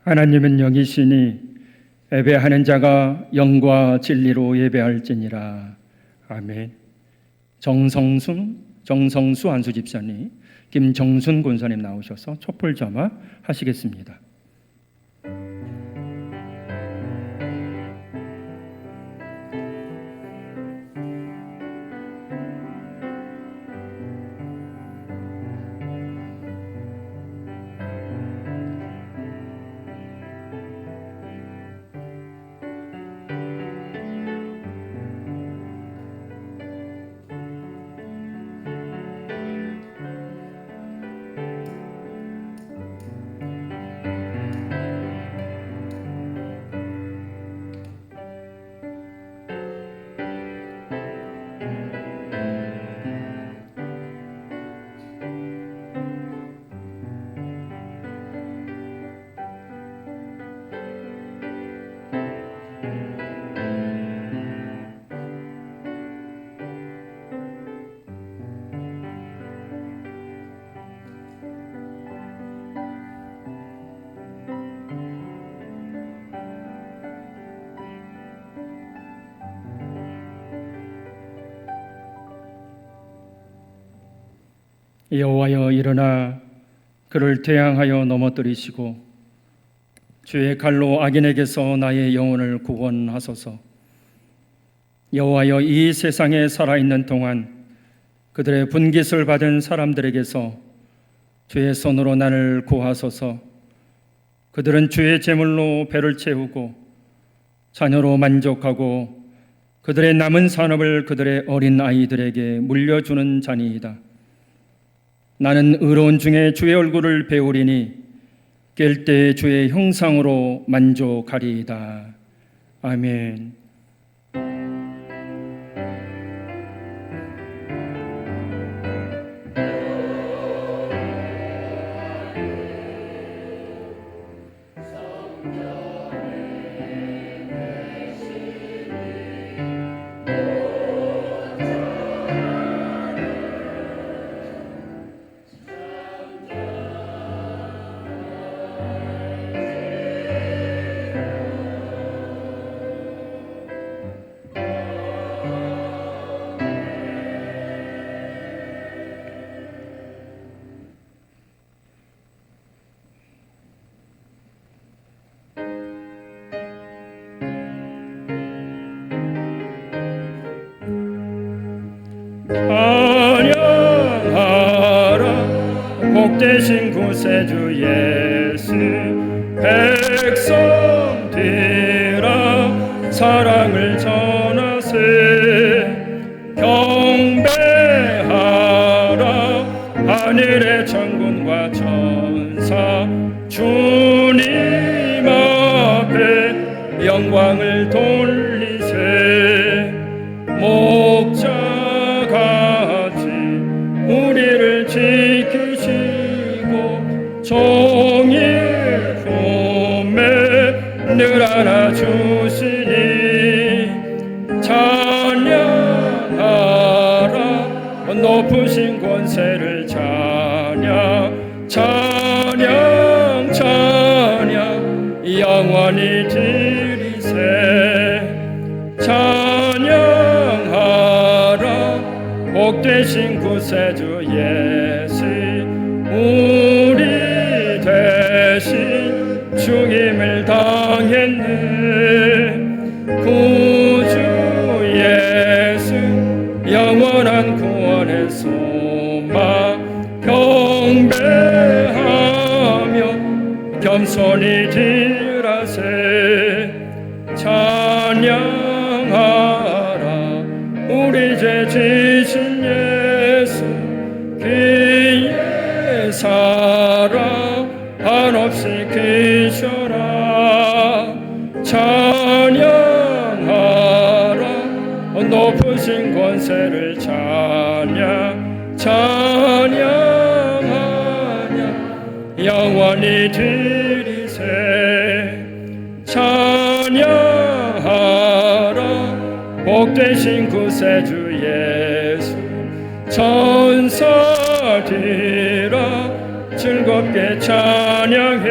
하나님은 영이시니 예배하는 자가 영과 진리로 예배할지니라. 아멘. 정성수 안수 집사님, 김정순 권사님 나오셔서 촛불 점화 하시겠습니다. 여호와여 일어나 그를 태양하여 넘어뜨리시고 주의 칼로 악인에게서 나의 영혼을 구원하소서. 여호와여 이 세상에 살아있는 동안 그들의 분깃을 받은 사람들에게서 주의 손으로 나를 구하소서. 그들은 주의 제물로 배를 채우고 자녀로 만족하고 그들의 남은 산업을 그들의 어린 아이들에게 물려주는 자니이다. 나는 의로운 중에 주의 얼굴을 배우리니 깰 때 주의 형상으로 만족하리이다. 아멘. 찬양하라 복되신 구세주 예수. 백성들아 사랑을 전하세. 경배하라 하늘의 천군과 천사. 주님 앞에 영광을 돌리세. 목자같이 우리를 지키시고 종일 품에 늘 안아주시니 찬양하라 높으신 권세를. 찬양 찬양 찬양 영원히 드리세. 찬양하라 복되신 구세주 예수. 우리 대신 죽임을 당했네. 구주 예수 영원한 구원의 소망. 경배하며 겸손히 딜하세. 찬양하라 우리 죄 지신 예수. 그의 사랑 한없이 크셔라. 찬양하라 높으신 권세를. 찬양 찬양하냐 영원히 드리세. 찬양하라 복되신 구세주 예수. 천사들아 즐겁게 찬양해.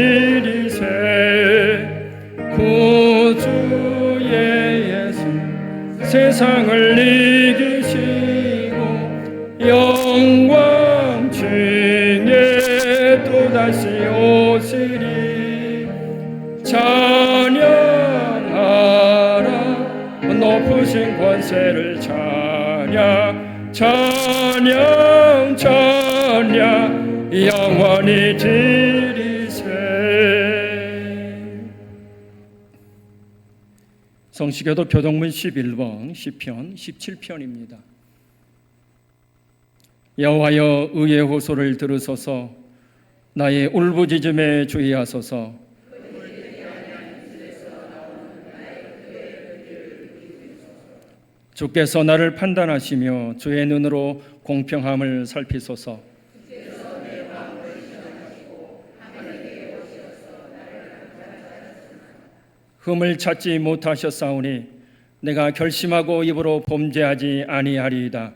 드리세. 구주의 예수 세상을 이기시고 영광 중에 또다시 오시리. 찬양하라 높으신 권세를 찬양 찬양 찬양 영원히 드리세. 성시교독 교동문 11번 시편 17편입니다. 여호와여 의의 호소를 들으소서. 나의 울부짖음에 주의하소서. 주께서 나를 판단하시며 주의 눈으로 공평함을 살피소서. 흠을 찾지 못하셨사오니 내가 결심하고 입으로 범죄하지 아니하리이다.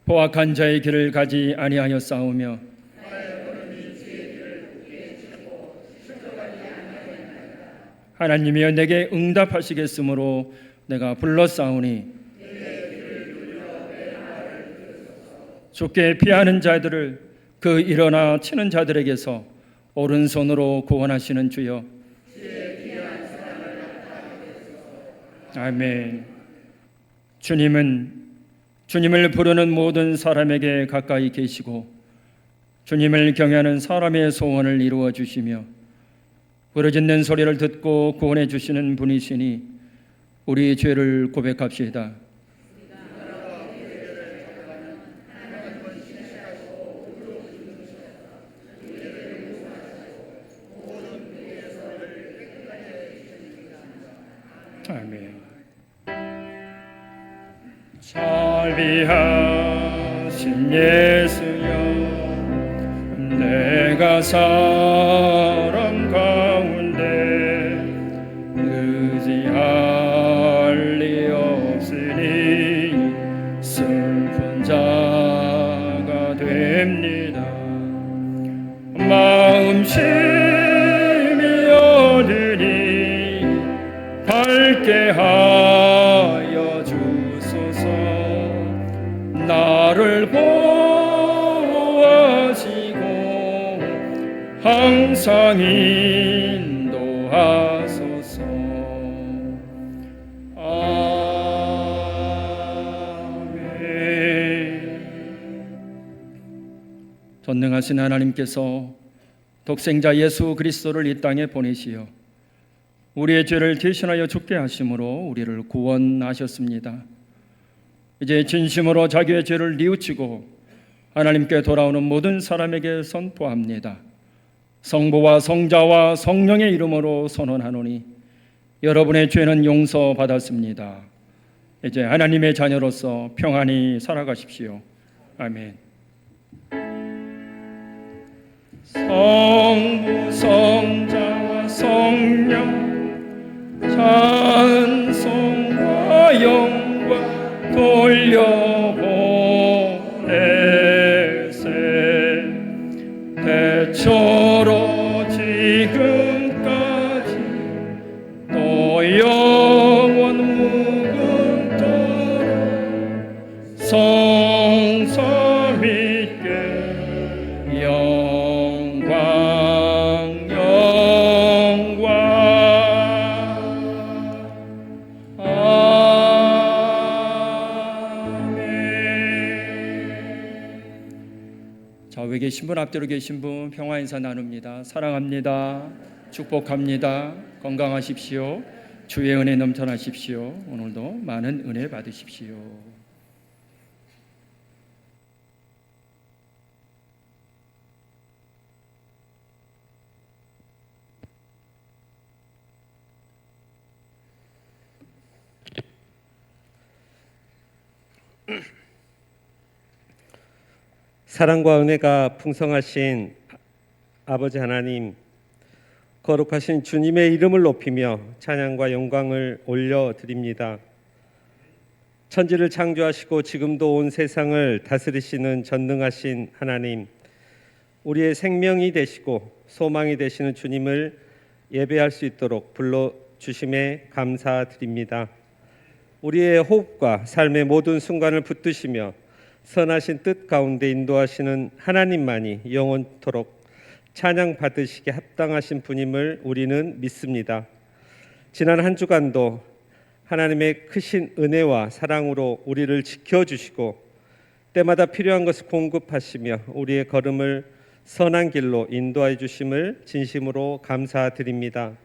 포악한 자의 길을 가지 아니하였사오며 하나님이여 내게 응답하시겠으므로 내가 불렀사오니 주께 피하는 자들을 그 일어나 치는 자들에게서 오른손으로 구원하시는 주여. 아멘. 주님을 부르는 모든 사람에게 가까이 계시고 주님을 경외하는 사람의 소원을 이루어 주시며 부르짖는 소리를 듣고 구원해 주시는 분이시니 우리 죄를 고백합시다. 아멘. 자비하신 예수여, 내가 사람 가운데 의지할 리 없으니 슬픈 자가 됩니다. 마음 심히 어두니 밝게 하여 주소서. 나를 보호하시고 항상 인도하소서. 아멘. 전능하신 하나님께서 독생자 예수 그리스도를 이 땅에 보내시어 우리의 죄를 대신하여 죽게 하심으로 우리를 구원하셨습니다. 이제 진심으로 자기의 죄를 뉘우치고 하나님께 돌아오는 모든 사람에게 선포합니다. 성부와 성자와 성령의 이름으로 선언하노니 여러분의 죄는 용서받았습니다. 이제 하나님의 자녀로서 평안히 살아가십시오. 아멘. 성부 성자와 성령 찬송과 영광 돌려보내세. 대초로 지금까지 또 영원 무궁토록 성사 믿게 영광 영광. 좌우에 계신 분, 앞뒤로 계신 분 평화 인사 나눕니다. 사랑합니다. 축복합니다. 건강하십시오. 주의 은혜 넘쳐나십시오. 오늘도 많은 은혜 받으십시오. 사랑과 은혜가 풍성하신 아버지 하나님, 거룩하신 주님의 이름을 높이며 찬양과 영광을 올려드립니다. 천지를 창조하시고 지금도 온 세상을 다스리시는 전능하신 하나님, 우리의 생명이 되시고 소망이 되시는 주님을 예배할 수 있도록 불러주심에 감사드립니다. 우리의 호흡과 삶의 모든 순간을 붙드시며 선하신 뜻 가운데 인도하시는 하나님만이 영원토록 찬양 받으시게 합당하신 분임을 우리는 믿습니다. 지난 한 주간도 하나님의 크신 은혜와 사랑으로 우리를 지켜주시고 때마다 필요한 것을 공급하시며 우리의 걸음을 선한 길로 인도해 주심을 진심으로 감사드립니다.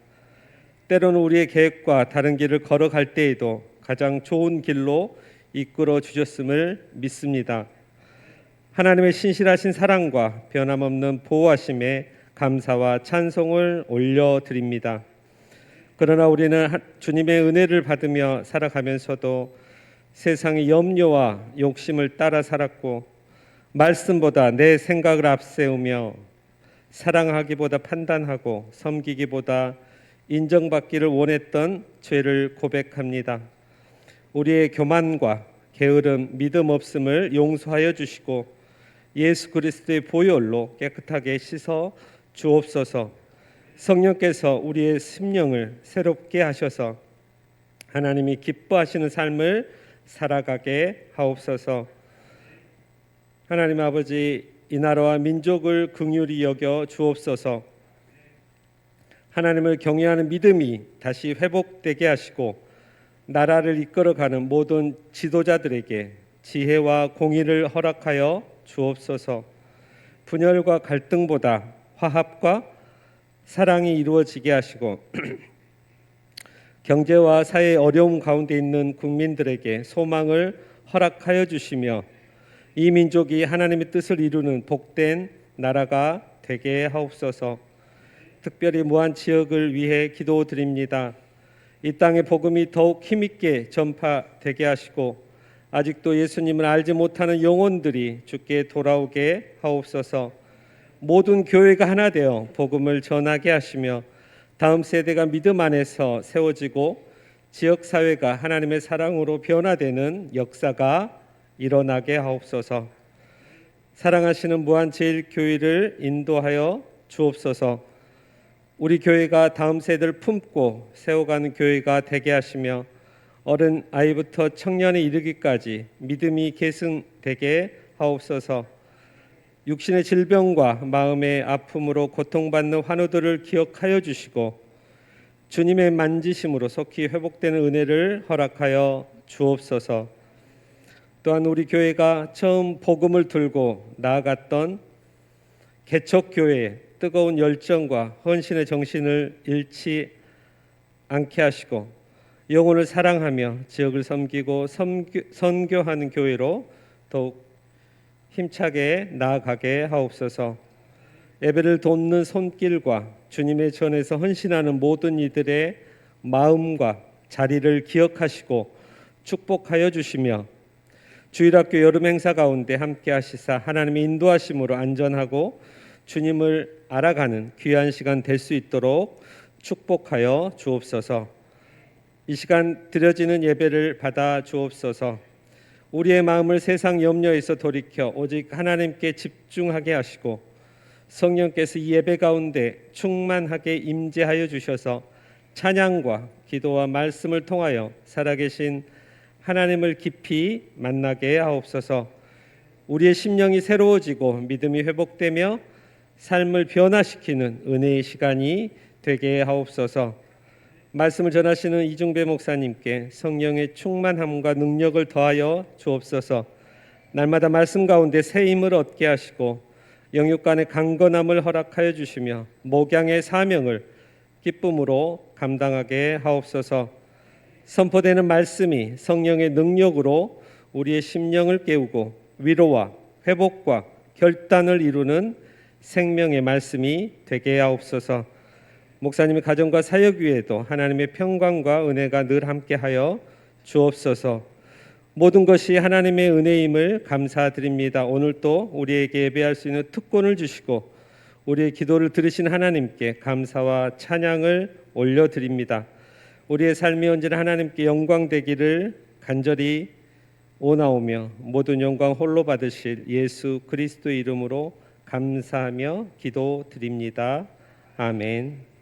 때로는 우리의 계획과 다른 길을 걸어갈 때에도 가장 좋은 길로 이끌어 주셨음을 믿습니다. 하나님의 신실하신 사랑과 변함없는 보호하심에 감사와 찬송을 올려드립니다. 그러나 우리는 주님의 은혜를 받으며 살아가면서도 세상의 염려와 욕심을 따라 살았고 말씀보다 내 생각을 앞세우며 사랑하기보다 판단하고 섬기기보다 인정받기를 원했던 죄를 고백합니다. 우리의 교만과 게으름, 믿음 없음을 용서하여 주시고 예수 그리스도의 보혈로 깨끗하게 씻어 주옵소서. 성령께서 우리의 심령을 새롭게 하셔서 하나님이 기뻐하시는 삶을 살아가게 하옵소서. 하나님 아버지, 이 나라와 민족을 긍휼히 여겨 주옵소서. 하나님을 경외하는 믿음이 다시 회복되게 하시고 나라를 이끌어가는 모든 지도자들에게 지혜와 공의를 허락하여 주옵소서. 분열과 갈등보다 화합과 사랑이 이루어지게 하시고 경제와 사회의 어려움 가운데 있는 국민들에게 소망을 허락하여 주시며 이 민족이 하나님의 뜻을 이루는 복된 나라가 되게 하옵소서. 특별히 무한 지역을 위해 기도드립니다. 이 땅의 복음이 더욱 힘있게 전파되게 하시고 아직도 예수님을 알지 못하는 영혼들이 주께 돌아오게 하옵소서. 모든 교회가 하나 되어 복음을 전하게 하시며 다음 세대가 믿음 안에서 세워지고 지역사회가 하나님의 사랑으로 변화되는 역사가 일어나게 하옵소서. 사랑하시는 무한제일교회를 인도하여 주옵소서. 우리 교회가 다음 세대를 품고 세워가는 교회가 되게 하시며 어른 아이부터 청년에 이르기까지 믿음이 계승되게 하옵소서. 육신의 질병과 마음의 아픔으로 고통받는 환우들을 기억하여 주시고 주님의 만지심으로 속히 회복되는 은혜를 허락하여 주옵소서. 또한 우리 교회가 처음 복음을 들고 나아갔던 개척교회의 뜨거운 열정과 헌신의 정신을 잃지 않게 하시고 영혼을 사랑하며 지역을 섬기고 선교하는 교회로 더욱 힘차게 나아가게 하옵소서. 예배를 돕는 손길과 주님의 전에서 헌신하는 모든 이들의 마음과 자리를 기억하시고 축복하여 주시며 주일학교 여름 행사 가운데 함께 하시사 하나님의 인도하심으로 안전하고 주님을 알아가는 귀한 시간 될 수 있도록 축복하여 주옵소서. 이 시간 드려지는 예배를 받아 주옵소서. 우리의 마음을 세상 염려에서 돌이켜 오직 하나님께 집중하게 하시고 성령께서 이 예배 가운데 충만하게 임재하여 주셔서 찬양과 기도와 말씀을 통하여 살아계신 하나님을 깊이 만나게 하옵소서. 우리의 심령이 새로워지고 믿음이 회복되며 삶을 변화시키는 은혜의 시간이 되게 하옵소서. 말씀을 전하시는 이중배 목사님께 성령의 충만함과 능력을 더하여 주옵소서. 날마다 말씀 가운데 새 힘을 얻게 하시고 영육간의 강건함을 허락하여 주시며 목양의 사명을 기쁨으로 감당하게 하옵소서. 선포되는 말씀이 성령의 능력으로 우리의 심령을 깨우고 위로와 회복과 결단을 이루는 생명의 말씀이 되게 하옵소서. 목사님의 가정과 사역 위에도 하나님의 평강과 은혜가 늘 함께하여 주옵소서. 모든 것이 하나님의 은혜임을 감사드립니다. 오늘도 우리에게 예배할 수 있는 특권을 주시고 우리의 기도를 들으신 하나님께 감사와 찬양을 올려드립니다. 우리의 삶이 언제나 하나님께 영광되기를 간절히 오나오며 모든 영광 홀로 받으실 예수 그리스도의 이름으로 감사하며 기도드립니다. 아멘.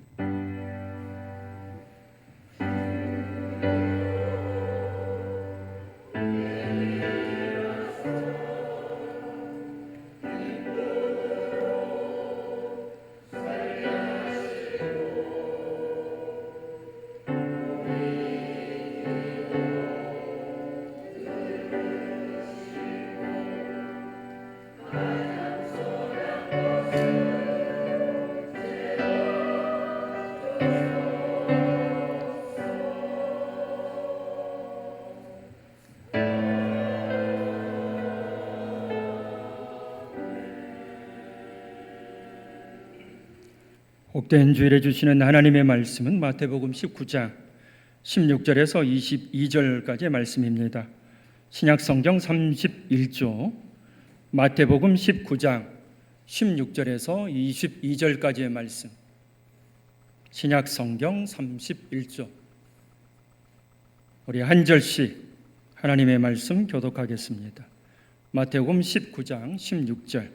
복된 주일에 주시는 하나님의 말씀은 마태복음 19장 16절에서 22절까지의 말씀입니다. 신약성경 31조 마태복음 19장 16절에서 22절까지의 말씀. 신약성경 31조. 우리 한 절씩 하나님의 말씀 교독하겠습니다. 마태복음 19장 16절.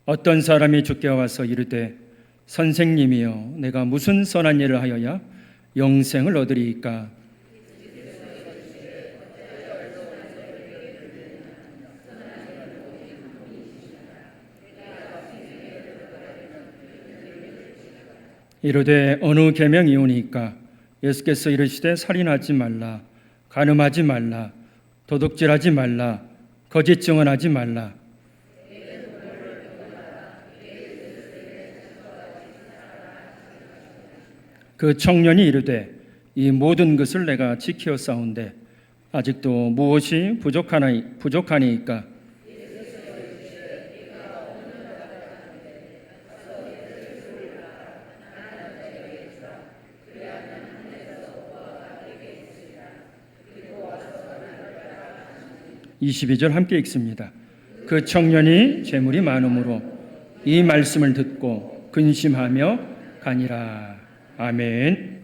어떤 사람이 주께 와서 이르되 선생님이여 내가 무슨 선한 일을 하여야 영생을 얻으리이까? 이르되 어느 계명이오니까? 예수께서 이르시되 살인하지 말라, 간음하지 말라, 도둑질하지 말라, 거짓 증언하지 말라. 그 청년이 이르되 이 모든 것을 내가 지켜 싸운데 아직도 무엇이 부족하니까? (22절) 함께 읽습니다. 그 청년이 재물이 많음으로 이 말씀을 듣고 근심하며 가니라. 아멘.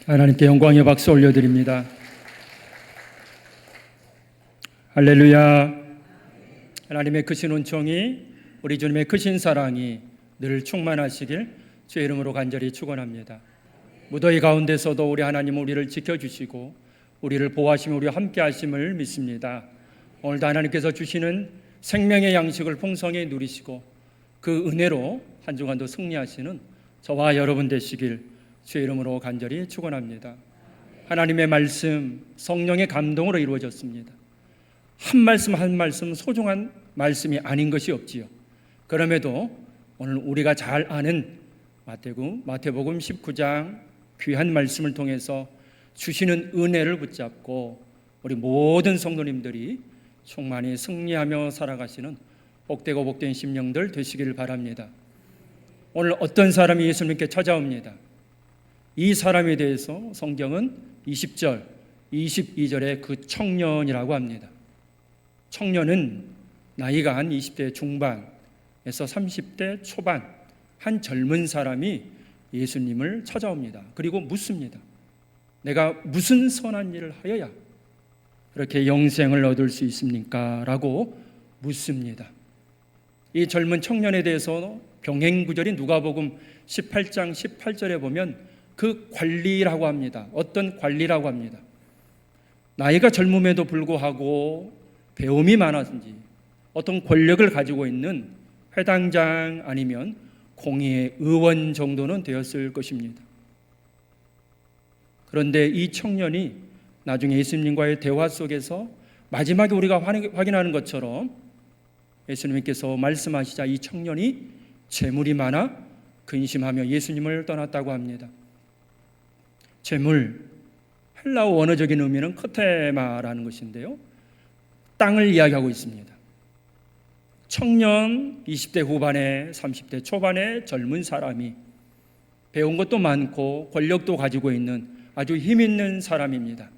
하나님께 영광의 박수 올려드립니다. 할렐루야. 하나님의 크신 은총이, 우리 주님의 크신 사랑이 늘 충만하시길 주의 이름으로 간절히 축원합니다. 무더위 가운데서도 우리 하나님은 우리를 지켜주시고 우리를 보호하시며 우리와 함께 하심을 믿습니다. 오늘도 하나님께서 주시는 생명의 양식을 풍성히 누리시고 그 은혜로 한 주간도 승리하시는 저와 여러분 되시길 주의 이름으로 간절히 축원합니다. 하나님의 말씀, 성령의 감동으로 이루어졌습니다. 한 말씀 한 말씀 소중한 말씀이 아닌 것이 없지요. 그럼에도 오늘 우리가 잘 아는 마태복음 19장 귀한 말씀을 통해서 주시는 은혜를 붙잡고 우리 모든 성도님들이 충만히 승리하며 살아가시는 복되고 복된 심령들 되시기를 바랍니다. 오늘 어떤 사람이 예수님께 찾아옵니다. 이 사람에 대해서 성경은 20절, 22절에 그 청년이라고 합니다. 청년은 나이가 한 20대 중반에서 30대 초반 한 젊은 사람이 예수님을 찾아옵니다. 그리고 묻습니다. 내가 무슨 선한 일을 하여야 그렇게 영생을 얻을 수 있습니까? 라고 묻습니다. 이 젊은 청년에 대해서 병행구절이 누가복음 18장 18절에 보면 그 관리라고 합니다. 어떤 관리라고 합니다. 나이가 젊음에도 불구하고 배움이 많았는지 어떤 권력을 가지고 있는 회당장 아니면 공의회 의원 정도는 되었을 것입니다. 그런데 이 청년이 나중에 예수님과의 대화 속에서 마지막에 우리가 확인하는 것처럼 예수님께서 말씀하시자 이 청년이 재물이 많아 근심하며 예수님을 떠났다고 합니다. 재물, 헬라어 원어적인 의미는 크테마라는 것인데요, 땅을 이야기하고 있습니다. 청년, 20대 후반에 30대 초반의 젊은 사람이 배운 것도 많고 권력도 가지고 있는 아주 힘 있는 사람입니다.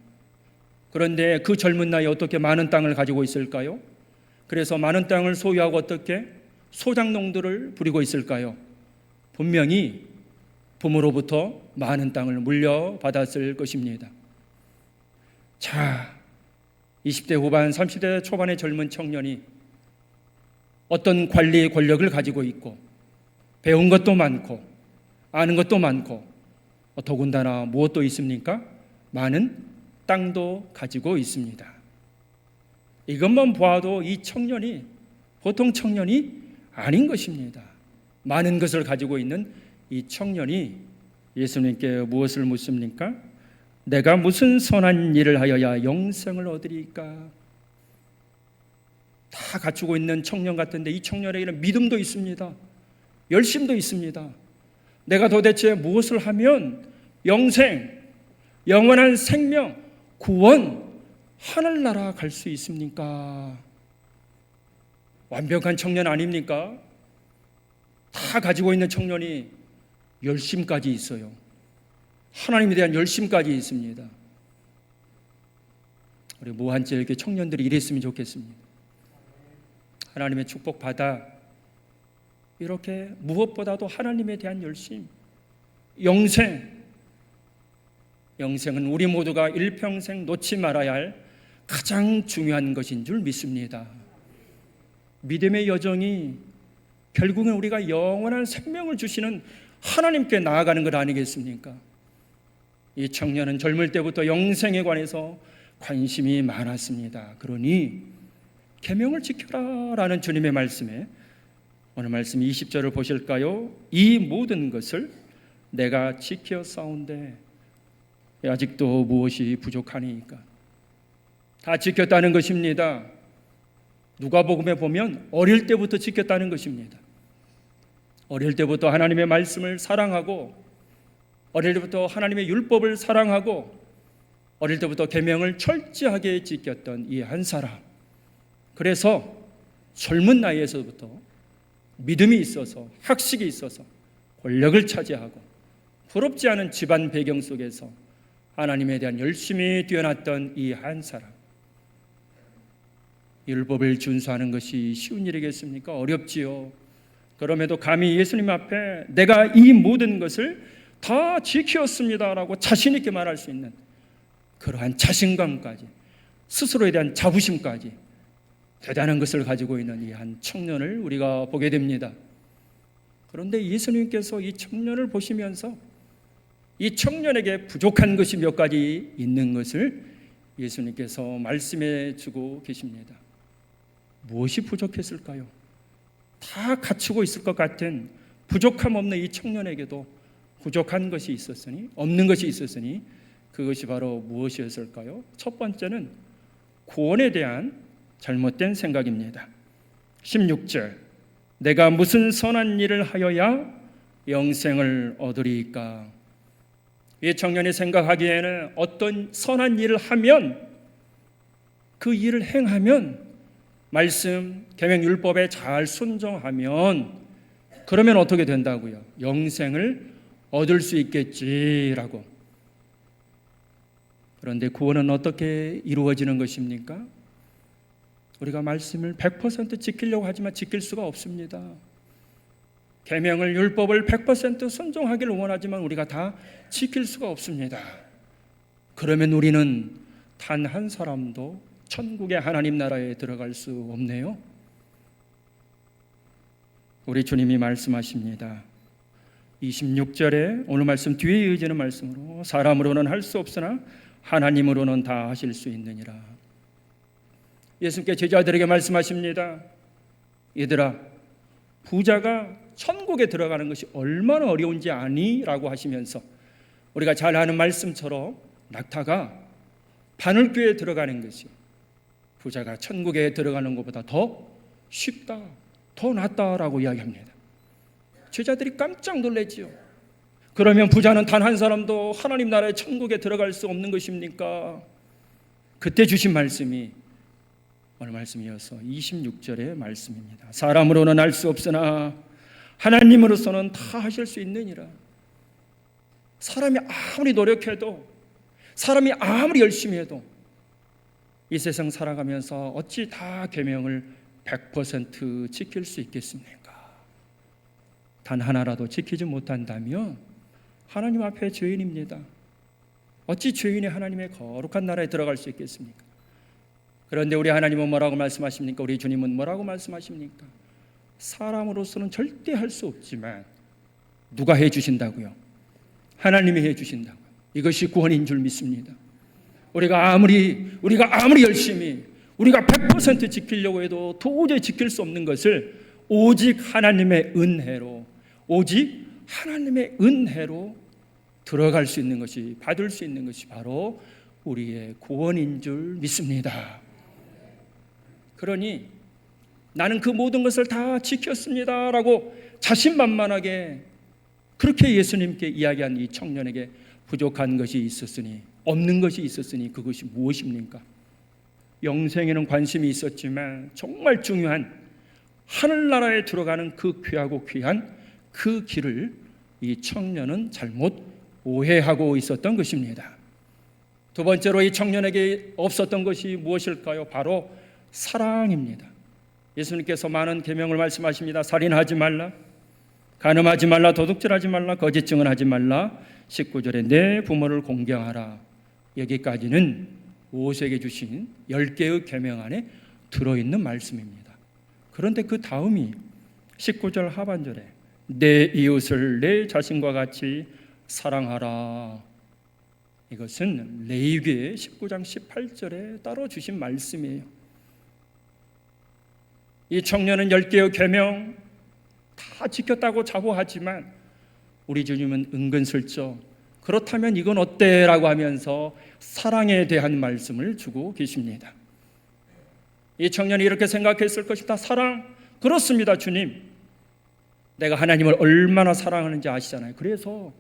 그런데 그 젊은 나이에 어떻게 많은 땅을 가지고 있을까요? 그래서 많은 땅을 소유하고 어떻게 소장농들을 부리고 있을까요? 분명히 부모로부터 많은 땅을 물려받았을 것입니다. 자, 20대 후반, 30대 초반의 젊은 청년이 어떤 관리의 권력을 가지고 있고 배운 것도 많고 아는 것도 많고 더군다나 무엇도 있습니까? 많은 땅도 가지고 있습니다. 이것만 보아도 이 청년이 보통 청년이 아닌 것입니다. 많은 것을 가지고 있는 이 청년이 예수님께 무엇을 묻습니까? 내가 무슨 선한 일을 하여야 영생을 얻으리까? 다 갖추고 있는 청년 같은데 이 청년에게는 믿음도 있습니다. 열심도 있습니다. 내가 도대체 무엇을 하면 영생, 영원한 생명, 구원, 하늘나라 갈 수 있습니까? 완벽한 청년 아닙니까? 다 가지고 있는 청년이 열심까지 있어요. 하나님에 대한 열심까지 있습니다. 우리 무한절교 청년들이 이랬으면 좋겠습니다. 하나님의 축복 받아 이렇게 무엇보다도 하나님에 대한 열심, 영생은 우리 모두가 일평생 놓지 말아야 할 가장 중요한 것인 줄 믿습니다. 믿음의 여정이 결국은 우리가 영원한 생명을 주시는 하나님께 나아가는 것 아니겠습니까? 이 청년은 젊을 때부터 영생에 관해서 관심이 많았습니다. 그러니 계명을 지켜라 라는 주님의 말씀에 오늘 말씀 20절을 보실까요? 이 모든 것을 내가 지켜 싸운데 아직도 무엇이 부족하니까? 다 지켰다는 것입니다. 누가복음에 보면 어릴 때부터 지켰다는 것입니다. 어릴 때부터 하나님의 말씀을 사랑하고 어릴 때부터 하나님의 율법을 사랑하고 어릴 때부터 계명을 철저하게 지켰던 이 한 사람, 그래서 젊은 나이에서부터 믿음이 있어서 학식이 있어서 권력을 차지하고 부럽지 않은 집안 배경 속에서 하나님에 대한 열심이 뛰어났던 이 한 사람, 율법을 준수하는 것이 쉬운 일이겠습니까? 어렵지요. 그럼에도 감히 예수님 앞에 내가 이 모든 것을 다 지켰습니다라고 자신 있게 말할 수 있는 그러한 자신감까지, 스스로에 대한 자부심까지 대단한 것을 가지고 있는 이 한 청년을 우리가 보게 됩니다. 그런데 예수님께서 이 청년을 보시면서 이 청년에게 부족한 것이 몇 가지 있는 것을 예수님께서 말씀해 주고 계십니다. 무엇이 부족했을까요? 다 갖추고 있을 것 같은 부족함 없는 이 청년에게도 부족한 것이 있었으니, 없는 것이 있었으니 그것이 바로 무엇이었을까요? 첫 번째는 구원에 대한 잘못된 생각입니다. 16절, 내가 무슨 선한 일을 하여야 영생을 얻으리이까? 이 청년이 생각하기에는 어떤 선한 일을 하면, 그 일을 행하면, 말씀, 계명, 율법에 잘 순종하면 그러면 어떻게 된다고요? 영생을 얻을 수 있겠지라고. 그런데 구원은 어떻게 이루어지는 것입니까? 우리가 말씀을 100% 지키려고 하지만 지킬 수가 없습니다. 계명을, 율법을 100% 순종하기를 원하지만 우리가 다 지킬 수가 없습니다. 그러면 우리는 단 한 사람도 천국의 하나님 나라에 들어갈 수 없네요. 우리 주님이 말씀하십니다. 26절에 오늘 말씀 뒤에 이어지는 말씀으로 사람으로는 할 수 없으나 하나님으로는 다 하실 수 있느니라. 예수님께 제자들에게 말씀하십니다. 얘들아, 부자가 천국에 들어가는 것이 얼마나 어려운지 아니? 라고 하시면서 우리가 잘 아는 말씀처럼 낙타가 바늘귀에 들어가는 것이 부자가 천국에 들어가는 것보다 더 쉽다, 더 낫다라고 이야기합니다. 제자들이 깜짝 놀랐지요. 그러면 부자는 단 한 사람도 하나님 나라의 천국에 들어갈 수 없는 것입니까? 그때 주신 말씀이 오늘 말씀이어서 26절의 말씀입니다. 사람으로는 할 수 없으나 하나님으로서는 다 하실 수 있느니라. 사람이 아무리 노력해도, 사람이 아무리 열심히 해도 이 세상 살아가면서 어찌 다 계명을 100% 지킬 수 있겠습니까? 단 하나라도 지키지 못한다면 하나님 앞에 죄인입니다. 어찌 죄인이 하나님의 거룩한 나라에 들어갈 수 있겠습니까? 그런데 우리 하나님은 뭐라고 말씀하십니까? 우리 주님은 뭐라고 말씀하십니까? 사람으로서는 절대 할 수 없지만 누가 해주신다고요? 하나님이 해주신다고요. 이것이 구원인 줄 믿습니다. 우리가 아무리 열심히 우리가 100% 지키려고 해도 도저히 지킬 수 없는 것을 오직 하나님의 은혜로, 오직 하나님의 은혜로 들어갈 수 있는 것이, 받을 수 있는 것이 바로 우리의 구원인 줄 믿습니다. 그러니 나는 그 모든 것을 다 지켰습니다 라고 자신만만하게 그렇게 예수님께 이야기한 이 청년에게 부족한 것이 있었으니, 없는 것이 있었으니 그것이 무엇입니까? 영생에는 관심이 있었지만 정말 중요한 하늘나라에 들어가는 그 귀하고 귀한 그 길을 이 청년은 잘못 오해하고 있었던 것입니다. 두 번째로 이 청년에게 없었던 것이 무엇일까요? 바로 사랑입니다. 예수님께서 많은 계명을 말씀하십니다. 살인하지 말라, 간음하지 말라, 도둑질하지 말라, 거짓 증언하지 말라. 19절에 내 부모를 공경하라. 여기까지는 모세에게 주신 10개의 계명 안에 들어있는 말씀입니다. 그런데 그 다음이 19절 하반절에 내 이웃을 내 자신과 같이 사랑하라. 이것은 레위기 19장 18절에 따로 주신 말씀이에요. 이 청년은 10개의 계명 다 지켰다고 자부하지만 우리 주님은 은근슬쩍 그렇다면 이건 어때? 라고 하면서 사랑에 대한 말씀을 주고 계십니다. 이 청년이 이렇게 생각했을 것이다. 사랑? 그렇습니다, 주님. 내가 하나님을 얼마나 사랑하는지 아시잖아요. 그래서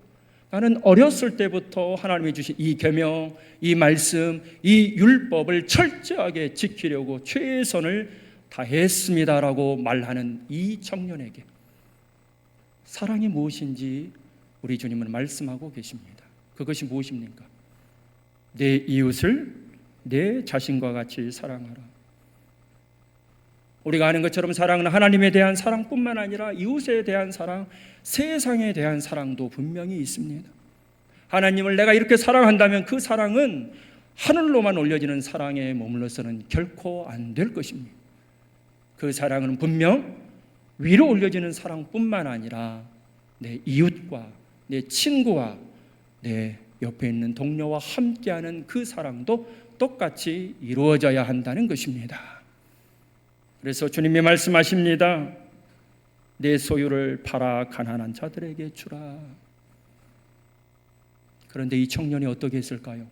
나는 어렸을 때부터 하나님이 주신 이 계명, 이 말씀, 이 율법을 철저하게 지키려고 최선을 다했습니다라고 말하는 이 청년에게 사랑이 무엇인지 우리 주님은 말씀하고 계십니다. 그것이 무엇입니까? 내 이웃을 내 자신과 같이 사랑하라. 우리가 아는 것처럼 사랑은 하나님에 대한 사랑뿐만 아니라 이웃에 대한 사랑, 세상에 대한 사랑도 분명히 있습니다. 하나님을 내가 이렇게 사랑한다면 그 사랑은 하늘로만 올려지는 사랑에 머물러서는 결코 안 될 것입니다. 그 사랑은 분명 위로 올려지는 사랑뿐만 아니라 내 이웃과 내 친구와 내 옆에 있는 동료와 함께하는 그 사랑도 똑같이 이루어져야 한다는 것입니다. 그래서 주님이 말씀하십니다. 내 소유를 팔아 가난한 자들에게 주라. 그런데 이 청년이 어떻게 했을까요?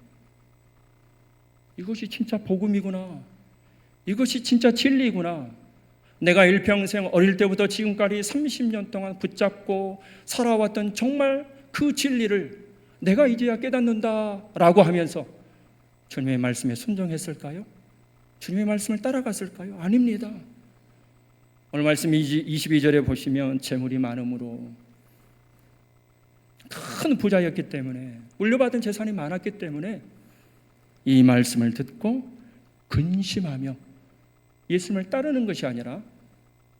이것이 진짜 복음이구나. 이것이 진짜 진리구나. 내가 일평생 어릴 때부터 지금까지 30년 동안 붙잡고 살아왔던 정말 그 진리를 내가 이제야 깨닫는다라고 하면서 주님의 말씀에 순종했을까요? 주님의 말씀을 따라갔을까요? 아닙니다. 오늘 말씀 22절에 보시면 재물이 많음으로, 큰 부자였기 때문에, 물려받은 재산이 많았기 때문에 이 말씀을 듣고 근심하며 예수님을 따르는 것이 아니라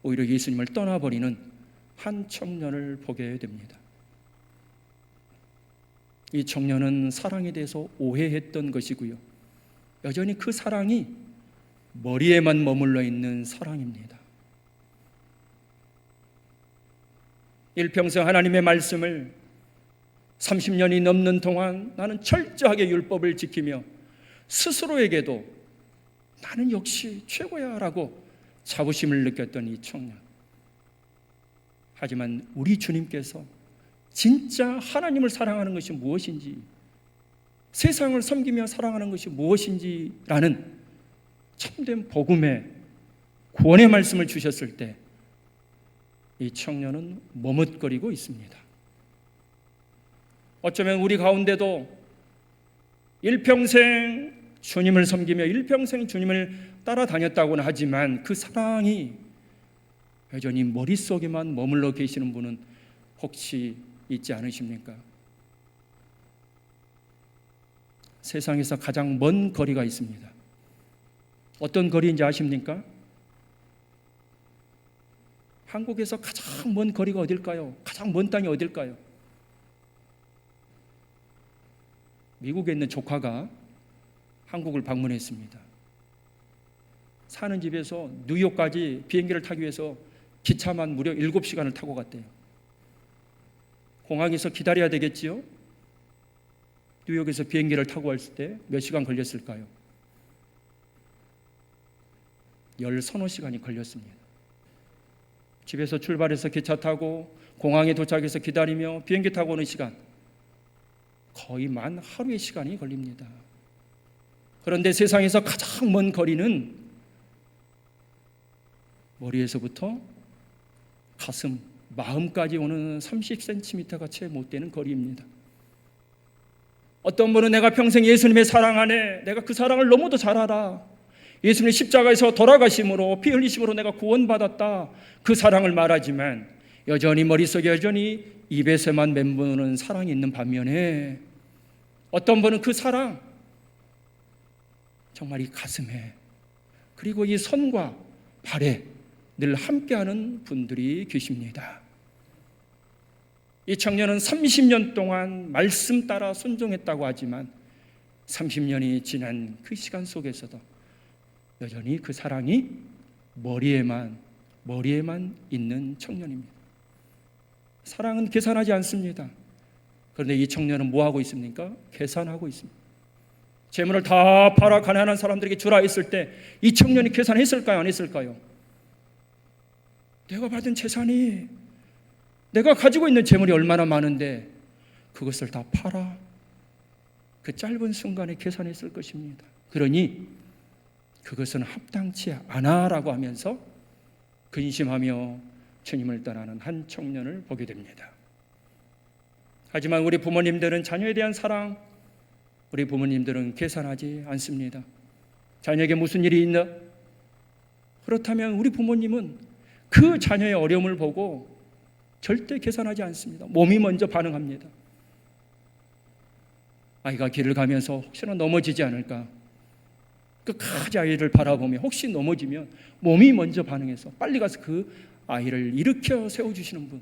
오히려 예수님을 떠나버리는 한 청년을 보게 됩니다. 이 청년은 사랑에 대해서 오해했던 것이고요, 여전히 그 사랑이 머리에만 머물러 있는 사랑입니다. 일평생 하나님의 말씀을 30년이 넘는 동안 나는 철저하게 율법을 지키며 스스로에게도 나는 역시 최고야 라고 자부심을 느꼈던 이 청년. 하지만 우리 주님께서 진짜 하나님을 사랑하는 것이 무엇인지, 세상을 섬기며 사랑하는 것이 무엇인지라는 참된 복음의 구원의 말씀을 주셨을 때 이 청년은 머뭇거리고 있습니다. 어쩌면 우리 가운데도 일평생 주님을 섬기며 일평생 주님을 따라다녔다고는 하지만 그 사랑이 여전히 머릿속에만 머물러 계시는 분은 혹시 있지 않으십니까? 세상에서 가장 먼 거리가 있습니다. 어떤 거리인지 아십니까? 한국에서 가장 먼 거리가 어딜까요? 가장 먼 땅이 어딜까요? 미국에 있는 조카가 한국을 방문했습니다. 사는 집에서 뉴욕까지 비행기를 타기 위해서 기차만 무려 7시간을 타고 갔대요. 공항에서 기다려야 되겠지요? 뉴욕에서 비행기를 타고 왔을 때 몇 시간 걸렸을까요? 10서너 시간이 걸렸습니다. 집에서 출발해서 기차 타고 공항에 도착해서 기다리며 비행기 타고 오는 시간, 거의 만 하루의 시간이 걸립니다. 그런데 세상에서 가장 먼 거리는 머리에서부터 가슴, 마음까지 오는 30cm가 채 못 되는 거리입니다. 어떤 분은 내가 평생 예수님의 사랑 안에 내가 그 사랑을 너무도 잘 알아, 예수님의 십자가에서 돌아가심으로 피 흘리심으로 내가 구원받았다, 그 사랑을 말하지만 여전히 머릿속에 여전히 입에서만 맴도는 사랑이 있는 반면에 어떤 분은 그 사랑 정말 이 가슴에 그리고 이 손과 발에 늘 함께하는 분들이 계십니다. 이 청년은 30년 동안 말씀 따라 순종했다고 하지만 30년이 지난 그 시간 속에서도 여전히 그 사랑이 머리에만 있는 청년입니다. 사랑은 계산하지 않습니다. 그런데 이 청년은 뭐하고 있습니까? 계산하고 있습니다. 재물을 다 팔아 가난한 사람들에게 주라 했을 때 이 청년이 계산했을까요? 안 했을까요? 내가 받은 재산이, 내가 가지고 있는 재물이 얼마나 많은데 그것을 다 팔아? 그 짧은 순간에 계산했을 것입니다. 그러니 그것은 합당치 않아라고 하면서 근심하며 주님을 떠나는 한 청년을 보게 됩니다. 하지만 우리 부모님들은 자녀에 대한 사랑, 우리 부모님들은 계산하지 않습니다. 자녀에게 무슨 일이 있나? 그렇다면 우리 부모님은 그 자녀의 어려움을 보고 절대 계산하지 않습니다. 몸이 먼저 반응합니다. 아이가 길을 가면서 혹시나 넘어지지 않을까? 끝까지 아이를 바라보며 혹시 넘어지면 몸이 먼저 반응해서 빨리 가서 그 아이를 일으켜 세워주시는 분,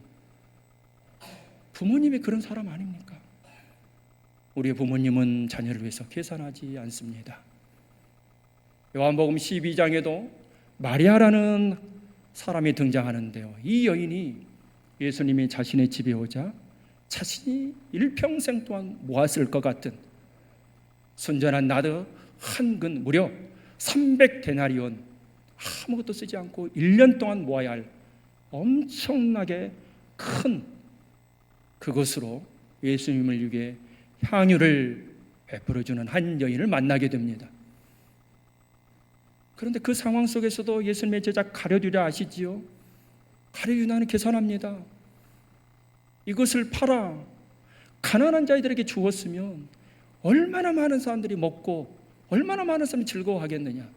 부모님이 그런 사람 아닙니까? 우리의 부모님은 자녀를 위해서 계산하지 않습니다. 요한복음 12장에도 마리아라는 사람이 등장하는데요, 이 여인이 예수님이 자신의 집에 오자 자신이 일평생 동안 모았을 것 같은 순전한 나드 한 근, 무려 300데나리온, 아무것도 쓰지 않고 1년 동안 모아야 할 엄청나게 큰 그것으로 예수님을 위해 향유를 베풀어주는 한 여인을 만나게 됩니다. 그런데 그 상황 속에서도 예수님의 제자 가룟유다 아시지요? 가룟유다는 계산합니다. 이것을 팔아 가난한 자들에게 주었으면 얼마나 많은 사람들이 먹고 얼마나 많은 사람이 즐거워하겠느냐.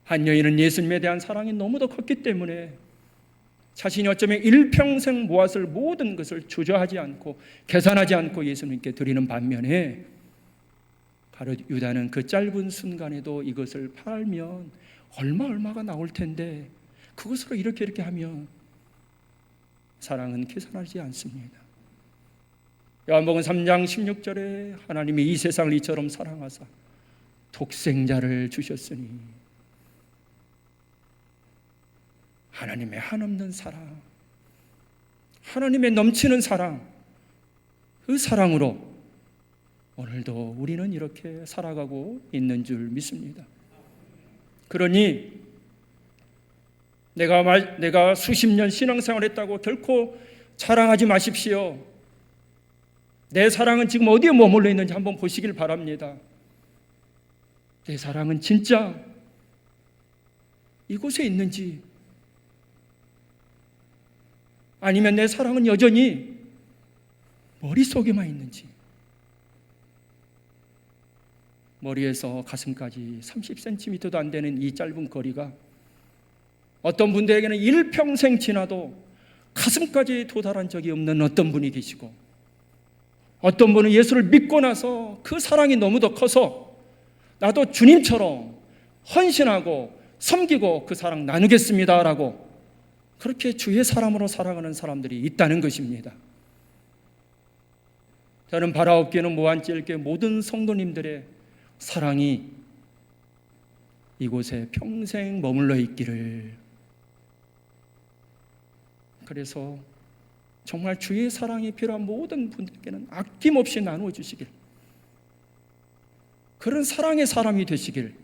한 여인은 예수님에 대한 사랑이 너무도 컸기 때문에 자신이 어쩌면 일평생 모았을 모든 것을 주저하지 않고 계산하지 않고 예수님께 드리는 반면에 가룟유다는 그 짧은 순간에도 이것을 팔면 얼마가 나올 텐데 그것으로 이렇게 하면 사랑은 계산하지 않습니다. 요한복음 3장 16절에 하나님이 이 세상을 이처럼 사랑하사 독생자를 주셨으니, 하나님의 한없는 사랑, 하나님의 넘치는 사랑, 그 사랑으로 오늘도 우리는 이렇게 살아가고 있는 줄 믿습니다. 그러니 내가 수십 년 신앙생활 했다고 결코 자랑하지 마십시오. 내 사랑은 지금 어디에 머물러 있는지 한번 보시길 바랍니다. 내 사랑은 진짜 이곳에 있는지, 아니면 내 사랑은 여전히 머릿속에만 있는지. 머리에서 가슴까지 30cm도 안 되는 이 짧은 거리가 어떤 분들에게는 일평생 지나도 가슴까지 도달한 적이 없는 어떤 분이 계시고, 어떤 분은 예수를 믿고 나서 그 사랑이 너무도 커서 나도 주님처럼 헌신하고 섬기고 그 사랑 나누겠습니다라고 그렇게 주의 사람으로 살아가는 사람들이 있다는 것입니다. 저는 바라옵기는 무한질게 모든 성도님들의 사랑이 이곳에 평생 머물러 있기를, 그래서 정말 주의 사랑이 필요한 모든 분들께는 아낌없이 나누어 주시길, 그런 사랑의 사람이 되시길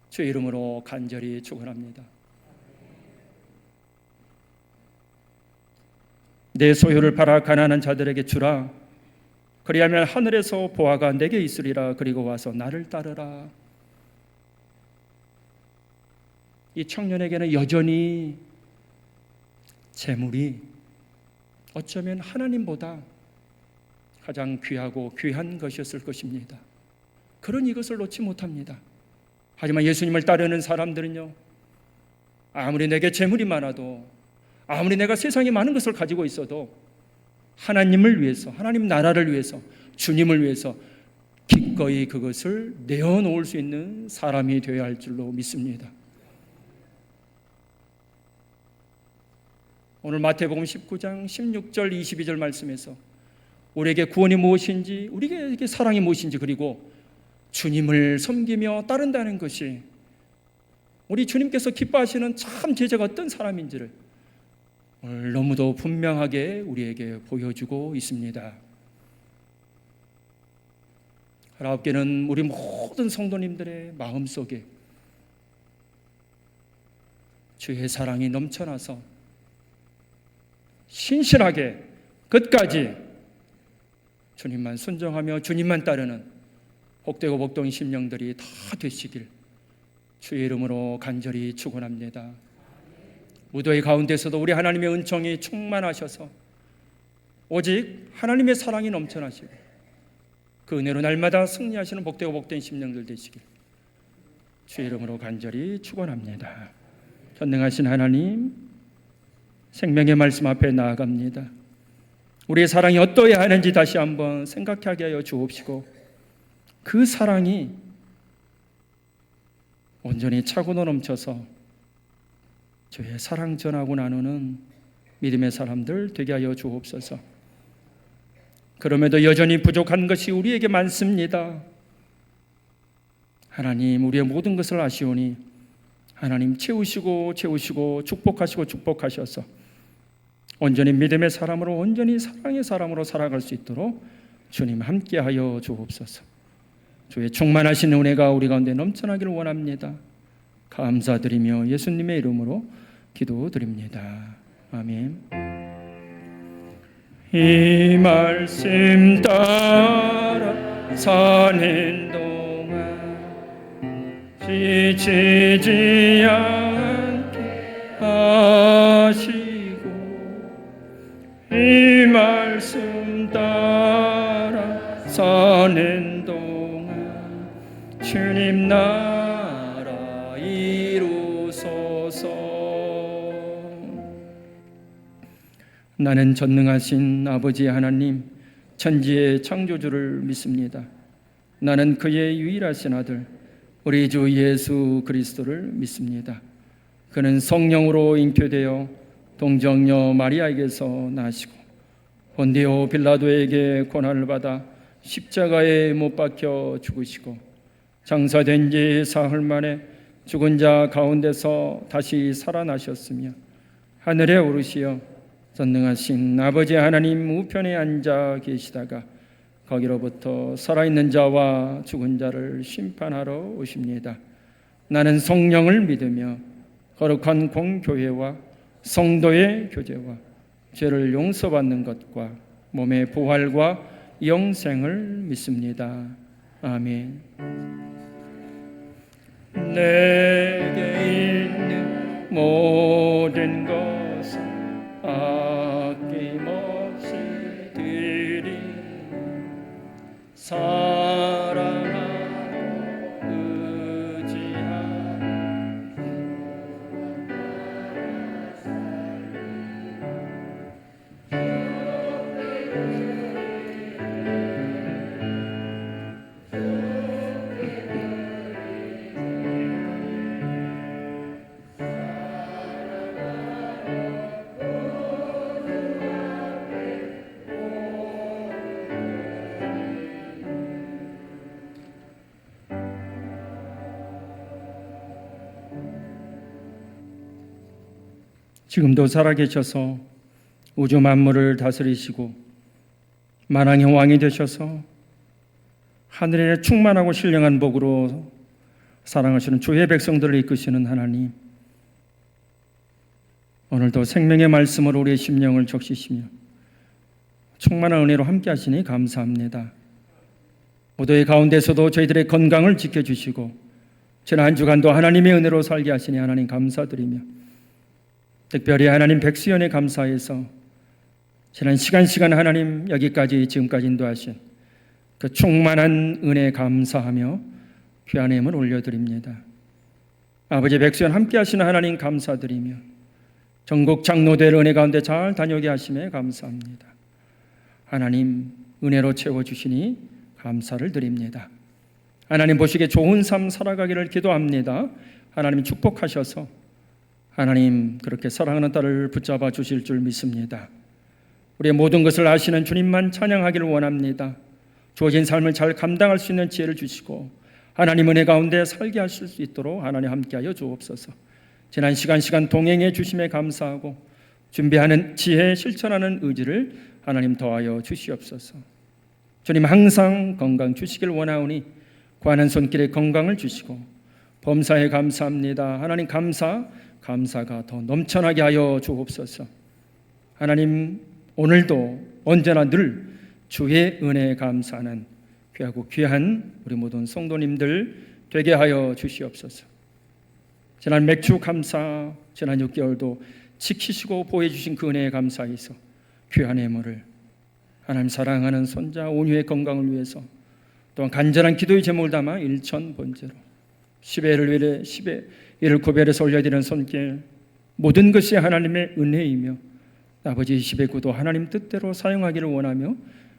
주의 이름으로 간절히 축원합니다. 내 소유를 팔아 가난한 자들에게 주라. 그리하면 하늘에서 보화가 내게 있으리라. 그리고 와서 나를 따르라. 이 청년에게는 여전히 재물이 어쩌면 하나님보다 가장 귀하고 귀한 것이었을 것입니다. 그런 이것을 놓지 못합니다. 하지만 예수님을 따르는 사람들은요, 아무리 내게 재물이 많아도, 아무리 내가 세상에 많은 것을 가지고 있어도 하나님을 위해서, 하나님 나라를 위해서, 주님을 위해서 기꺼이 그것을 내어놓을 수 있는 사람이 되어야 할 줄로 믿습니다. 오늘 마태복음 19장 16절 22절 말씀에서 우리에게 구원이 무엇인지, 우리에게 사랑이 무엇인지, 그리고 주님을 섬기며 따른다는 것이 우리 주님께서 기뻐하시는 참 제자가 어떤 사람인지를 오늘 너무도 분명하게 우리에게 보여주고 있습니다. 하나님께는 우리 모든 성도님들의 마음속에 주의 사랑이 넘쳐나서 신실하게 끝까지 주님만 순종하며 주님만 따르는 복되고 복동인 심령들이 다 되시길 주의 이름으로 간절히 축원합니다. 무더위 가운데서도 우리 하나님의 은총이 충만하셔서 오직 하나님의 사랑이 넘쳐나시고 그 은혜로 날마다 승리하시는 복되고 복된 심령들 되시길 주의 이름으로 간절히 축원합니다. 전능하신 하나님, 생명의 말씀 앞에 나아갑니다. 우리의 사랑이 어떠해야 하는지 다시 한번 생각하게 하여 주옵시고 그 사랑이 온전히 차고도 넘쳐서 주의 사랑 전하고 나누는 믿음의 사람들 되게 하여 주옵소서. 그럼에도 여전히 부족한 것이 우리에게 많습니다. 하나님, 우리의 모든 것을 아시오니 하나님 채우시고 축복하시고 축복하셔서 온전히 믿음의 사람으로, 온전히 사랑의 사람으로 살아갈 수 있도록 주님 함께하여 주옵소서. 주의 충만하신 은혜가 우리 가운데 넘쳐나기를 원합니다. 감사드리며 예수님의 이름으로 기도드립니다. 아멘. 이 말씀 따라 사는 동안 지치지 않게 하시고, 이 말씀 따라 사는 동안 주님 나라 이루소서. 나는 전능하신 아버지 하나님, 천지의 창조주를 믿습니다. 나는 그의 유일하신 아들 우리 주 예수 그리스도를 믿습니다. 그는 성령으로 잉태되어 동정녀 마리아에게서 나시고 본디오 빌라도에게 고난을 받아 십자가에 못 박혀 죽으시고 장사된 지 사흘 만에 죽은 자 가운데서 다시 살아나셨으며 하늘에 오르시어 전능하신 아버지 하나님 우편에 앉아 계시다가 거기로부터 살아있는 자와 죽은 자를 심판하러 오십니다. 나는 성령을 믿으며 거룩한 공교회와 성도의 교제와 죄를 용서받는 것과 몸의 부활과 영생을 믿습니다. 아멘. 내게 있는 모든 것을 아낌없이 드리 사랑하고 의지하는 지금도 살아계셔서 우주 만물을 다스리시고 만왕의 왕이 되셔서 하늘에 충만하고 신령한 복으로 사랑하시는 주의 백성들을 이끄시는 하나님, 오늘도 생명의 말씀으로 우리의 심령을 적시시며 충만한 은혜로 함께 하시니 감사합니다. 모두의 가운데서도 저희들의 건강을 지켜주시고 지난 한 주간도 하나님의 은혜로 살게 하시니 하나님 감사드리며, 특별히 하나님 백수연에 감사해서 지난 시간 하나님 여기까지 지금까지 인도하신 그 충만한 은혜에 감사하며 귀한 힘을 올려드립니다. 아버지 백수연 함께 하시는 하나님 감사드리며 전국 장로들 은혜 가운데 잘 다녀오게 하심에 감사합니다. 하나님 은혜로 채워주시니 감사를 드립니다. 하나님 보시기에 좋은 삶 살아가기를 기도합니다. 하나님 축복하셔서 하나님 그렇게 사랑하는 딸을 붙잡아 주실 줄 믿습니다. 우리의 모든 것을 아시는 주님만 찬양하기를 원합니다. 주어진 삶을 잘 감당할 수 있는 지혜를 주시고 하나님 은혜 가운데 살게 하실 수 있도록 하나님 함께하여 주옵소서. 지난 시간 동행해 주심에 감사하고 준비하는 지혜, 실천하는 의지를 하나님 더하여 주시옵소서. 주님 항상 건강 주시길 원하오니 구하는 손길에 건강을 주시고 범사에 감사합니다. 하나님 감사가 더 넘쳐나게 하여 주옵소서. 하나님 오늘도 언제나 늘 주의 은혜에 감사하는 귀하고 귀한 우리 모든 성도님들 되게 하여 주시옵소서. 지난 맥주 감사, 지난 6개월도 지키시고 보호해 주신 그 은혜에 감사해서 귀한 예물을 하나님 사랑하는 손자 온유의 건강을 위해서 또한 간절한 기도의 제목을 담아 일천 번제로 10회를 위해 10회 이를 구별해서 올려드리는 손길, 모든 것이 하나님의 은혜이며 아버지 10회 구도 하나님 뜻대로 사용하기를 원하며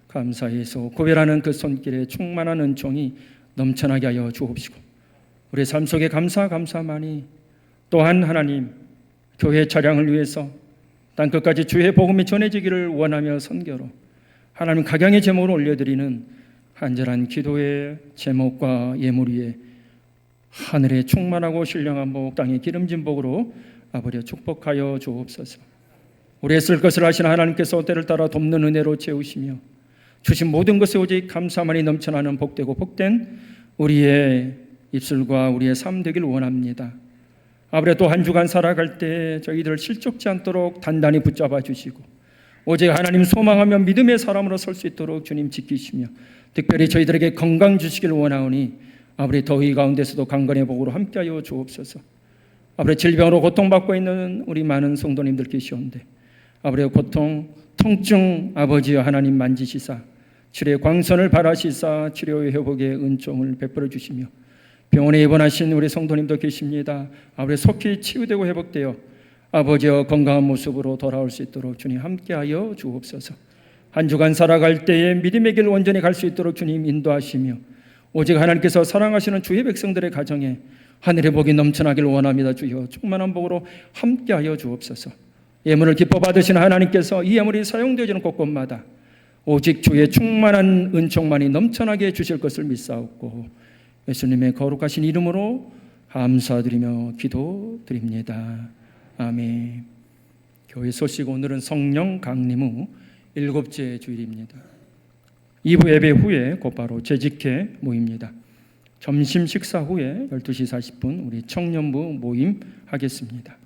감사해서 구별하는 그 손길에 충만한 은총이 넘쳐나게 하여 주옵시고 우리 삶 속에 감사하니 또한 하나님 교회 차량을 위해서 땅끝까지 주의 복음이 전해지기를 원하며 선교로 하나님 각양의 제목을 올려드리는 간절한 기도의 제목과 예물 위에 하늘의 충만하고 신령한 복, 땅의 기름진 복으로 아버지 축복하여 주옵소서. 우리의 쓸 것을 하신 하나님께서 때를 따라 돕는 은혜로 채우시며 주신 모든 것에 오직 감사만이 넘쳐나는 복되고 복된 우리의 입술과 우리의 삶 되길 원합니다. 아버지 또 한 주간 살아갈 때 저희들을 실족지 않도록 단단히 붙잡아 주시고 오직 하나님 소망하며 믿음의 사람으로 설 수 있도록 주님 지키시며 특별히 저희들에게 건강 주시길 원하오니 아버지 더위 가운데서도 강건의 복으로 함께하여 주옵소서. 아버지 질병으로 고통받고 있는 우리 많은 성도님들 계시온데 아버지 고통, 통증 아버지여 하나님 만지시사 치료의 광선을 바라시사 치료의 회복의 은총을 베풀어 주시며 병원에 입원하신 우리 성도님도 계십니다. 아버지 속히 치유되고 회복되어 아버지여 건강한 모습으로 돌아올 수 있도록 주님 함께하여 주옵소서. 한 주간 살아갈 때에 믿음의 길 온전히 갈 수 있도록 주님 인도하시며 오직 하나님께서 사랑하시는 주의 백성들의 가정에 하늘의 복이 넘쳐나길 원합니다. 주여 충만한 복으로 함께하여 주옵소서. 예물을 기뻐 받으시는 하나님께서 이 예물이 사용되어지는 곳곳마다 오직 주의 충만한 은총만이 넘쳐나게 주실 것을 믿사옵고 예수님의 거룩하신 이름으로 감사드리며 기도드립니다. 아멘. 교회 소식 오늘은 성령 강림 후 7째 주일입니다. 2부 예배 후에 곧바로 재직회 모입니다. 점심 식사 후에 12시 40분 우리 청년부 모임 하겠습니다.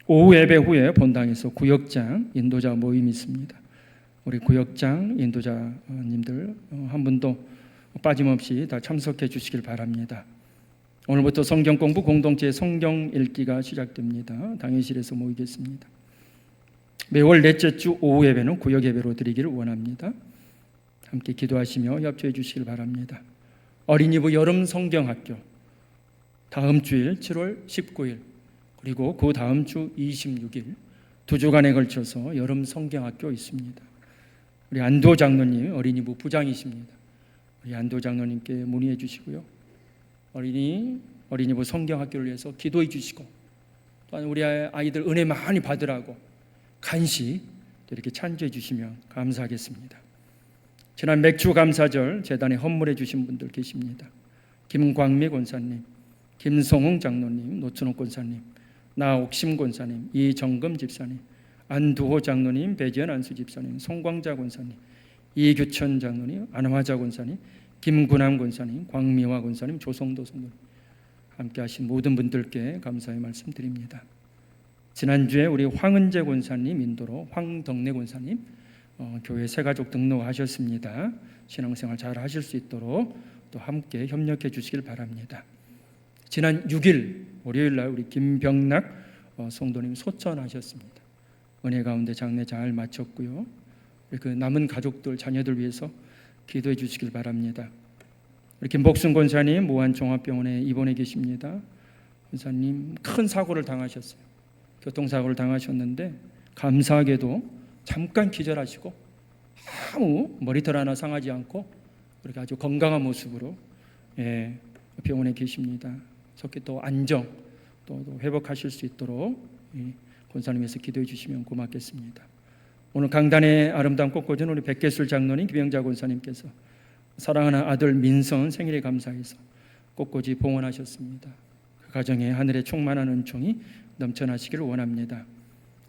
오후 예배 후에 본당에서 구역장 인도자 모임이 있습니다. 우리 구역장 인도자님들 한 분도 빠짐없이 다 참석해 주시길 바랍니다. 오늘부터 성경 공부 공동체 성경 읽기가 시작됩니다. 당회실에서 모이겠습니다. 매월 넷째 주 오후 예배는 구역 예배로 드리기를 원합니다. 함께 기도하시며 협조해 주시길 바랍니다. 어린이부 여름 성경학교 다음 주일 7월 19일 그리고 그 다음 주 26일 2주간에 걸쳐서 여름 성경학교 있습니다. 우리 안도 장로님 어린이부 부장이십니다. 우리 안도 장로님께 문의해 주시고요. 어린이부 성경학교를 위해서 기도해 주시고 또한 우리 아이들 은혜 많이 받으라고 간시 이렇게 찬조해 주시면 감사하겠습니다. 지난 맥주 감사절 재단에 헌물해 주신 분들 계십니다. 김광미 권사님, 김성웅 장로님, 노춘옥 권사님, 나옥심 권사님, 이정금 집사님, 안두호 장로님, 배지연 안수 집사님, 송광자 권사님, 이규천 장로님, 안화자 권사님, 김군함 권사님, 광미화 권사님, 조성도 성도님 함께 하신 모든 분들께 감사의 말씀드립니다. 지난주에 우리 황은재 권사님 인도로 황덕래 권사님 교회 새가족 등록하셨습니다. 신앙생활 잘 하실 수 있도록 또 함께 협력해 주시길 바랍니다. 지난 6일 월요일 날 우리 김병락 성도님 소천하셨습니다. 은혜 가운데 장례 잘 마쳤고요. 그 남은 가족들 자녀들 위해서 기도해 주시길 바랍니다. 우리 김복순 권사님 모안종합병원에 입원해 계십니다. 권사님 큰 사고를 당하셨어요. 교통사고를 당하셨는데 감사하게도 잠깐 기절하시고 아무 머리털 하나 상하지 않고 그렇게 아주 건강한 모습으로 병원에 계십니다. 속히 또 안정 또 회복하실 수 있도록 권사님께서 기도해 주시면 고맙겠습니다. 오늘 강단에 아름다운 꽃꽂은 우리 백계술 장로님 김영자 권사님께서 사랑하는 아들 민선 생일에 감사해서 꽃꽂이 봉헌하셨습니다. 그 가정에 하늘의 충만한 은총이 넘쳐나시기를 원합니다.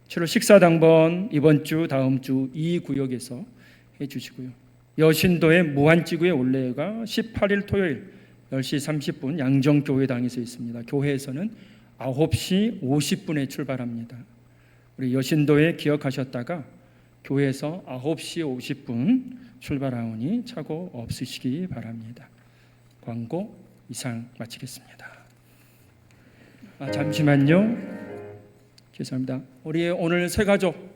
7월 식사당번 이번 주 다음 주 이 구역에서 해주시고요. 여신도의 무한지구의 올레가 18일 토요일 10시 30분 양정교회당에서 있습니다. 교회에서는 9시 50분에 출발합니다. 우리 여신도에 기억하셨다가 교회에서 9시 50분 출발하오니 착오 없으시기 바랍니다. 광고 이상 마치겠습니다. 잠시만요. 죄송합니다. 우리 오늘 새 가족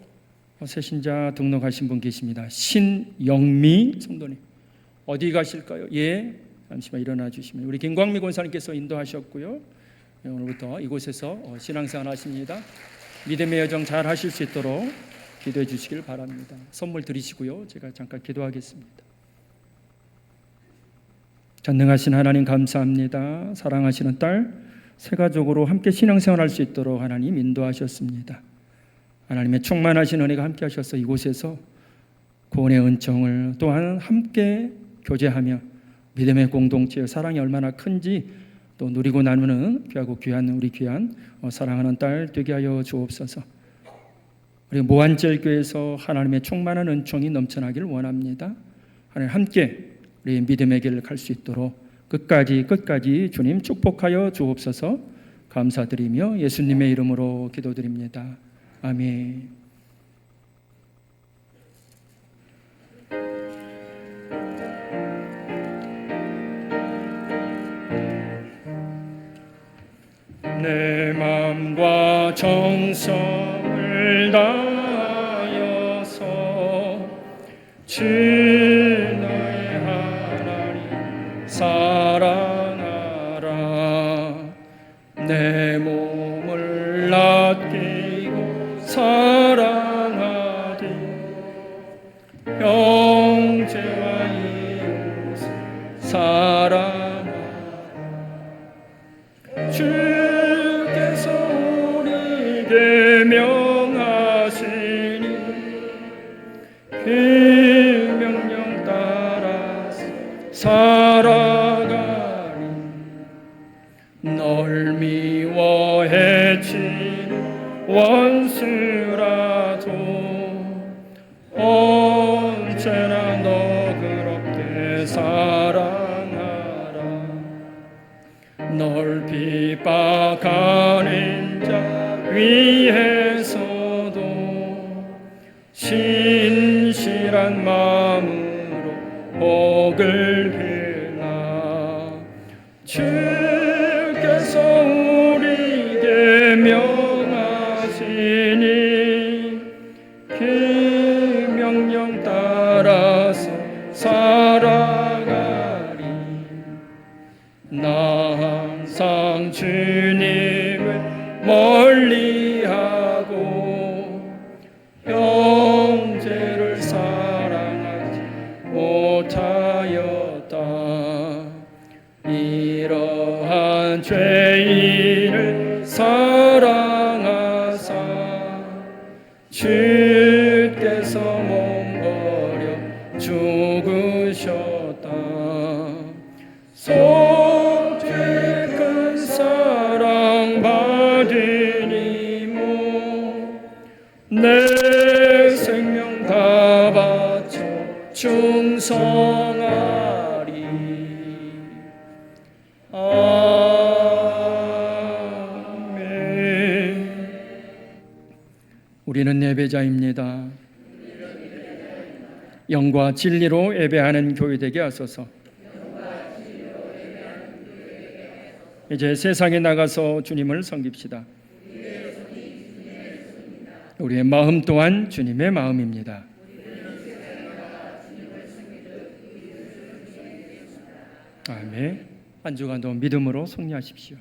새신자 등록하신 분 계십니다. 신영미 성도님 어디 가실까요? 예, 잠시만 일어나 주시면 우리 김광미 권사님께서 인도하셨고요. 오늘부터 이곳에서 신앙생활 하십니다. 믿음의 여정 잘 하실 수 있도록 기도해 주시길 바랍니다. 선물 드리시고요. 제가 잠깐 기도하겠습니다. 전능하신 하나님 감사합니다. 사랑하시는 딸 세 가족으로 함께 신앙생활할 수 있도록 하나님 인도하셨습니다. 하나님의 충만하신 은혜가 함께 하셔서 이곳에서 구원의 은총을 또한 함께 교제하며 믿음의 공동체의 사랑이 얼마나 큰지 또 누리고 나누는 귀하고 귀한 우리 귀한 사랑하는 딸 되게 하여 주옵소서. 우리 모한제일교회에서 하나님의 충만한 은총이 넘쳐나길 원합니다. 하나님 함께 우리 믿음의 길을 갈 수 있도록 끝까지 주님 축복하여 주옵소서. 감사드리며 예수님의 이름으로 기도드립니다. 아멘. 내 마음과 정성을 다하여서 주 너의 하나님 사랑하라. 내 몸을 아끼고 사랑하되 형제와 이웃을 사랑하라. 주께서 우리에게 명하시니 그 명령 따라서 살아가니 널 미워 해치는 원수라도 언제나 너 그렇게 사랑하라. 널 핍박하는 자 위에서도 신실한 마음으로 복을 빌라. 주께서 우리에게 명하시니 그 명령 따라서 살아가리. 나 항상 주님을 멀리하고 형제를 사랑하지 못하였다. 이러한 죄인을 사랑하사 주께서 몸버려 죽으셨다. 속죄 큰 사랑 받으니모 내 생명 다 바쳐 충성하리. 아멘. 우리는 예배자입니다. 영과 진리로 예배하는 교회 되게 하소서. 이제 세상에 나가서 주님을 섬깁시다. 우리의 마음 또한 주님의 마음입니다. 아멘. 한 주간도 믿음으로 승리하십시오.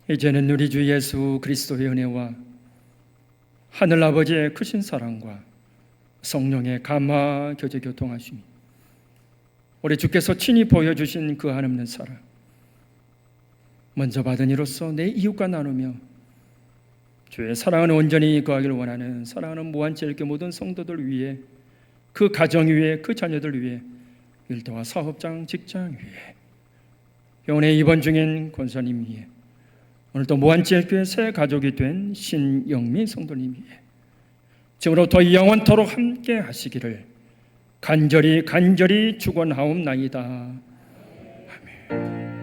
이제는 우리 주 예수 그리스도의 은혜와 하늘 아버지의 크신 사랑과 성령의 감화 교제 교통하심이 우리 주께서 친히 보여주신 그 한없는 사랑 먼저 받은 이로써 내 이웃과 나누며 주의 사랑은 온전히 거하기를 원하는 사랑하는 무한제일교 모든 성도들 위해 그 가정 위에 그 자녀들 위해 일터와 사업장 직장 위에 병원에 입원 중인 권사님 위에 오늘도 무한제일교회 새 가족이 된 신영미 성도님 위해 지금부터 영원토록 함께 하시기를 간절히 축원하옵나이다. 아멘.